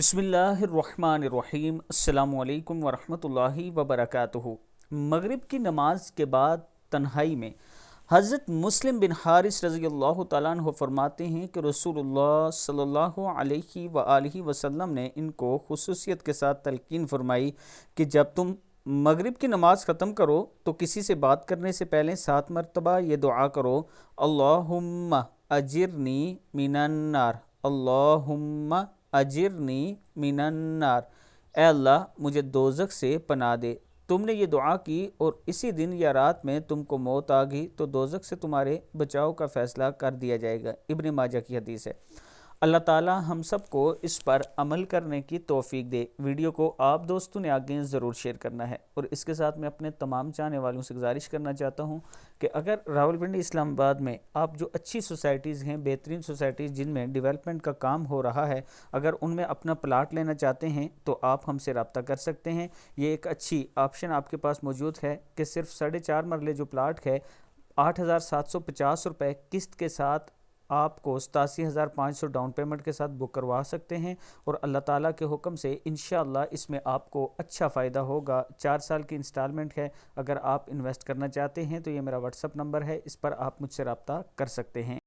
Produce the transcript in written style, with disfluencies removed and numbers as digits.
بسم اللہ الرحمن الرحیم۔ السلام علیکم ورحمۃ اللہ وبرکاتہ۔ مغرب کی نماز کے بعد تنہائی میں حضرت مسلم بن حارث رضی اللہ تعالیٰ عنہ فرماتے ہیں کہ رسول اللہ صلی اللہ علیہ وآلہ وسلم نے ان کو خصوصیت کے ساتھ تلقین فرمائی کہ جب تم مغرب کی نماز ختم کرو تو کسی سے بات کرنے سے پہلے 7 مرتبہ یہ دعا کرو: اللہم اجرنی من النار، اللہم اجرنی من النار، اے اللہ مجھے دوزخ سے پناہ دے۔ تم نے یہ دعا کی اور اسی دن یا رات میں تم کو موت آ گئی تو دوزخ سے تمہارے بچاؤ کا فیصلہ کر دیا جائے گا۔ ابن ماجہ کی حدیث ہے۔ اللہ تعالی ہم سب کو اس پر عمل کرنے کی توفیق دے۔ ویڈیو کو آپ دوستوں نے آگے ضرور شیئر کرنا ہے، اور اس کے ساتھ میں اپنے تمام چاہنے والوں سے گزارش کرنا چاہتا ہوں کہ اگر راولپنڈی اسلام آباد میں آپ جو اچھی سوسائٹیز ہیں، بہترین سوسائٹیز جن میں ڈیولپمنٹ کا کام ہو رہا ہے، اگر ان میں اپنا پلاٹ لینا چاہتے ہیں تو آپ ہم سے رابطہ کر سکتے ہیں۔ یہ ایک اچھی آپشن آپ کے پاس موجود ہے کہ صرف 4.5 مرلے جو پلاٹ ہے 8,750 روپے قسط کے ساتھ آپ کو 87,500 ڈاؤن پیمنٹ کے ساتھ بک کروا سکتے ہیں، اور اللہ تعالیٰ کے حکم سے انشاءاللہ اس میں آپ کو اچھا فائدہ ہوگا۔ 4 سال کی انسٹالمنٹ ہے۔ اگر آپ انویسٹ کرنا چاہتے ہیں تو یہ میرا واٹس اپ نمبر ہے، اس پر آپ مجھ سے رابطہ کر سکتے ہیں۔